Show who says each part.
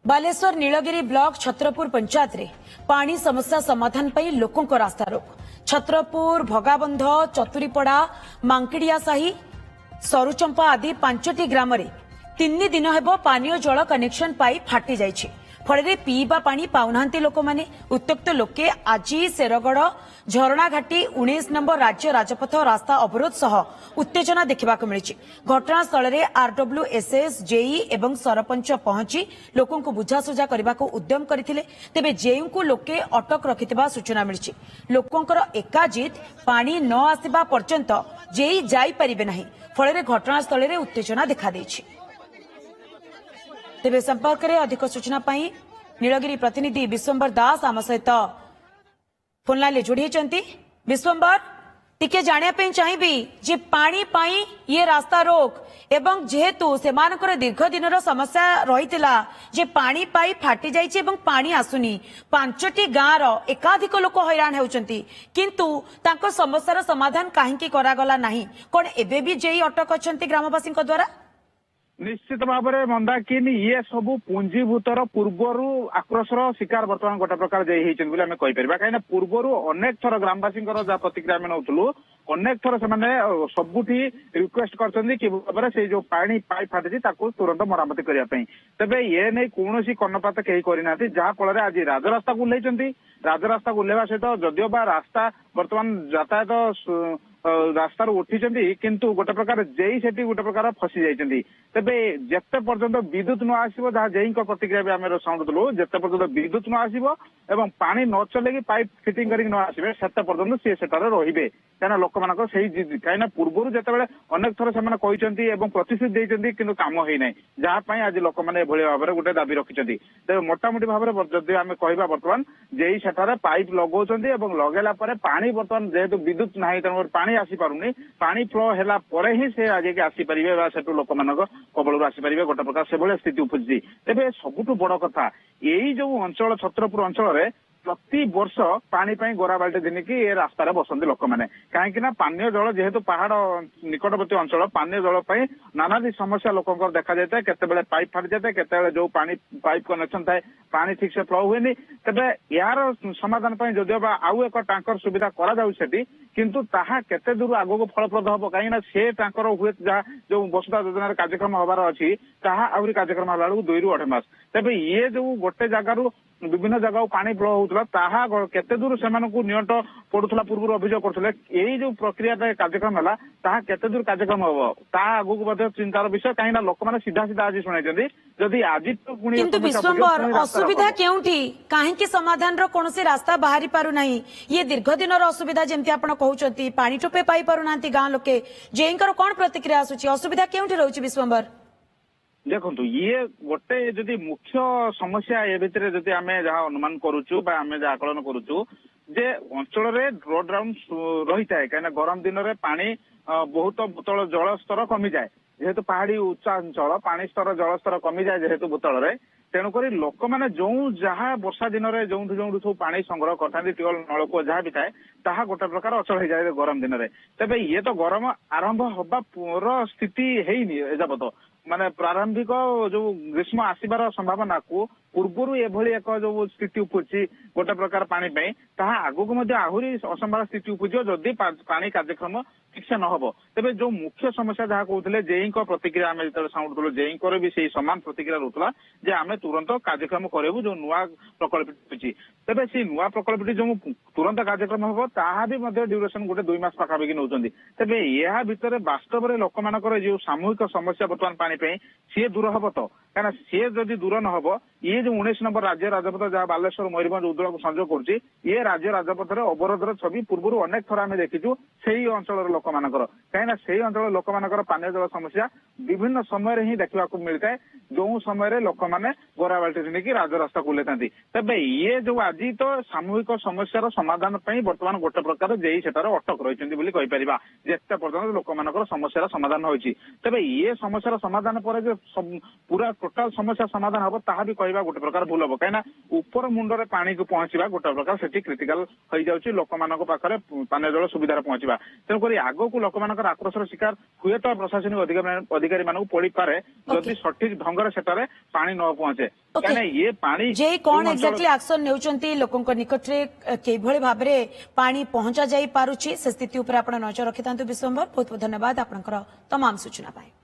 Speaker 1: Baleshwar Nilgiri block Chhatrapur panchayat रे पानी समस्या समाधान पर लोकों को रास्ता रोक। छत्रपुर भगाबंध चतुरीपड़ा मांकिड़िया साही सरुचंपा आदि 5टी ग्राम रे 3 दिन हेब पानीय जल कनेक्शन पाइप फाटी जाइछि। फल पीवा पानी पाउनाहांती लोक माने। उत्त्यक्त लोके आज शेरगढ़ झरणा घाटी 19 नंबर राज्य राजपथ रास्ता अवरोध सह उत्तेजना देखा मिली। घटनास्थल में आरडब्ल्यूएसएस जेई एवं सरपंच पहुंची लोकों को बुझासुझा करने को उद्यम करथिले। तेबे जेई को लोके अटक रखिथिबा सूचना मिली। लोकंकर एकाजित पानी न आसिबा पर्यंत जेई जाई परिबे नाही। फल घटनास्थल में उत्तेजना देखा देछि। तेबे संपर्क में अधिक सूचना पाई नीलगिरी प्रतिनिधि विश्वंबर दास आम सहित फोन लाइन जोड़ी होती। विश्वंबर टिके जानिया पे चाहिए जे पानी पाई ये रास्ता रोक एवं जेहेतु सेमानकर दीर्घ दिन समस्या रही जे पानी पाई फाटी जाइए एवं पानी आसुनी 5टी गाँव एकाधिक लोक हैरान होउचंती किंतु तांको समस्यार समाधान काहेकि करागला नाही। कोन एबे भी जेई अटक अछंती ग्रामवासी द्वारा?
Speaker 2: निश्चित भाव में मंदाकिनी ये सब पुंजीभूतर पूर्वर आक्रोशर शिकार बर्तमान गोटे प्रकार जय होती कहीं पूर्वर अनेक थर ग्रामवासी प्रतिक्रिया आम नौलु अनेक थर से सबुठी रिक्वेस्ट कर से जो पानी पाइप फाटी तुरंत मरामती करने तेरे ये नहीं कौन कर्णपात कहीं करना जहाँफल आज राजरास्ता को ओह्लैंट राजरास्ता को ओह्लैवा सहित जदिव बा रास्ता बर्तमान यातायात रास्तार उठी किंतु गोटे प्रकार जेई से गोटे प्रकार फसी जाइए। तेबे जेते पर्यंत विद्युत न आसीबो जहाँ जेई प्रतिक्रिया भी आम शुणुलु जेते पर्यंत विद्युत न आसीबो एवं पानी न चलेगी पाइप फिटिंग कर आसबे सेते पर्यंत सी सेटारे रहिबे कहीं लोक मान कहीं पूर्वर जिते अनेक थर से प्रतिश्रुति देते कि काम होना जहाँपाई आज लोक मैंने भाव में गोटे दाबी रखिंट। तेज मोटामोटी भाव में जदि आम कह बर्तमान जेई सेठारे पाइप लगौंट लगेला पानी बर्तमान जेहेतु विद्युत ना तेणु पानी आसीपारुनी पानी फ्लो है ही से आज आसीपारे से लोक मान कबल आसीपारे गोटे प्रकार से भाई स्थिति उपजी। तेज सबुठ बड़ कथा यही जो अंचल छत्रपुर अंचल प्रति वर्ष पानी गोरा बाल्टी दिन की ये रास्तार बसती लोक मैंने कहीं पानीय जल जेहेतु पहाड़ निकटवर्ती अंचल पानीय जल नानादी समस्या लोक देखा जाए केते पाइप फाटी जाए केते जो पानी पाइप कनेक्शन थाए पानी ठीक से फ्लो हुए तेज यार समाधान जदिव आउ एक टांकर सुविधा करा किंतु ताहा केते दूर आगो फलप्रद हम कहीं से टांकर हुए जहाँ जो वसुधा योजना कार्यक्रम हबार अच्छी ताहा आहरी कार्यक्रम हला 2 ରୁ 8 मास तेज ये जो गोटे जगार विभिन्न जगह पानी फ्लो होता ताहा केते दूर से नियंट पड़ूला पूर्व अभियोग करते यही जो प्रक्रिया कार्यक्रम है ताहा केते दूर कार्यक्रम हम ता आगू चिंतार विषय कहीं लोक मैंने सीधा सीधा आज शुणाई जदि आज तो
Speaker 1: विश्वंबर असुविधा केउठी काहेकि समाधान कौन रास्ता बाहरी पारु नहीं ये दीर्घ दिन असुविधा जमती आप कहते पानी टोपे पाई पारु गाँ लोके जेईंकर कौन प्रतिक्रिया आसुची असुविधा केउठी रहउची विश्वंबर?
Speaker 2: देखो ये गोटे जदि मुख्य समस्या ए भितर जदि आम जहाँ अनुमान करुचु आम जहाँ आकलन करुचु जे अंचल ड्रो डाउन रही है कहीं गरम दिन में पानी बहुत भूतल जल स्तर कमी जाए जेहेतु पहाड़ी उच्चा अंचल पानी स्तर जल स्तर कमी जाए जेहेतु भूतल में तेणुक लोक मैंने जो जहाँ वर्षा दिन में जो सब पानी संग्रह करते ट्यूबवेल नलकूप जहाँ भी थाए ताहा गोटे प्रकार अचल हो जाए गरम दिन में तेज ये तो गरम आरंभ हवा स्थिति है एजावत माने प्रारंभिक जो ग्रीष्म आसबार संभावना को पूर्वर एभली एक जो स्थिति उपजी गोटे प्रकार पानी आगक आहरी असंभाव स्थिति उपजो जदि पानी कार्यक्रम ठीक से नहब तेज जो मुख्य समस्या जहाँ कहते जेई प्रतिक्रिया आम जो शुणुलु जेई भी से सामान प्रतिक्रिया रोला जे आम तुरंत कार्यक्रम करूँ जो नुआ प्रकल्प तेज से नुआ प्रकल्प जो तुरंत कार्यक्रम हम ताहा भी ड्यूरेशन गोटे 2 मास पाखापाखि नौ तेज यह भितर वास्तव में लोक मानकर जो सामूहिक समस्या बर्तमान पानी सी दूर हम तो कहीं सी जदि दूर न हम ये जो 19 नंबर राज्य राजपथ जहाँ बालेश्वर मयूरभंज उदुला को संजोग करुच्ची ये राज्य राजपथ अवरोधर छवि पूर्व अनेक थर आम देखीचु से अंचल लोक मानकर कहीं से अंचल लोक मानकर पानीय जल समस्या विभिन्न समय ही देखा मिलता है जो समय लोक मैंने गोरा बाल्टी नहीं राजरास्ता को लेता तेज ये जो आज तो सामूहिक समस्यार समाधान बर्तमान गोटे प्रकार जेई सेटार अटक रही पर्यटन लोक मानकर समस्यार समाधान होती तेज ये समस्यार समाधान पर पूरा ଟୋଟାଲ ସମସ୍ୟା ସମାଧାନ ହବ ତାହା ବି କହିବା ଗୋଟେ ପ୍ରକାର ଭୁଲ ହବ କାହିଁକିନା ଉପର ମୁଣ୍ଡରେ ପାଣିକୁ ପହଞ୍ଚିବା ଗୋଟେ ପ୍ରକାର ସେଠି କ୍ରିଟିକାଲ ହେଇଯାଉଛି ଲୋକମାନଙ୍କ ପାଖରେ ପାନୀୟ ଜଳ ସୁବିଧାରେ ପହଞ୍ଚିବା ତେଣୁକରି ଆଗକୁ ଲୋକମାନଙ୍କର ଆକ୍ରୋଶର ଶିକାର ହୁଏତ ପ୍ରଶାସନିକ ଅଧିକାରୀ ମାନଙ୍କୁ ପଡିପାରେ ଯଦି ସଠିକ ଢଙ୍ଗରେ ସେଠାରେ ପାଣି ନ ପହଞ୍ଚେ କାହିଁକିନା ଇଏ ପାଣି
Speaker 1: ଯେ କଣ ଏକ୍ଜାକ୍ଟଲି ଆକ୍ସନ ନେଉଛନ୍ତି ଲୋକଙ୍କ ନିକଟରେ କିଭଳି ଭାବରେ ପାଣି ପହଞ୍ଚା ଯାଇ ପାରୁଛି ସେ ସ୍ଥିତି ଉପରେ ଆପଣ ନଜର ରଖିଥାନ୍ତୁ ବିଶ୍ୱମ୍ବର ବହୁତ ବହୁତ ଧନ୍ୟବାଦ ଆପଣଙ୍କର तमाम सूचना पाए।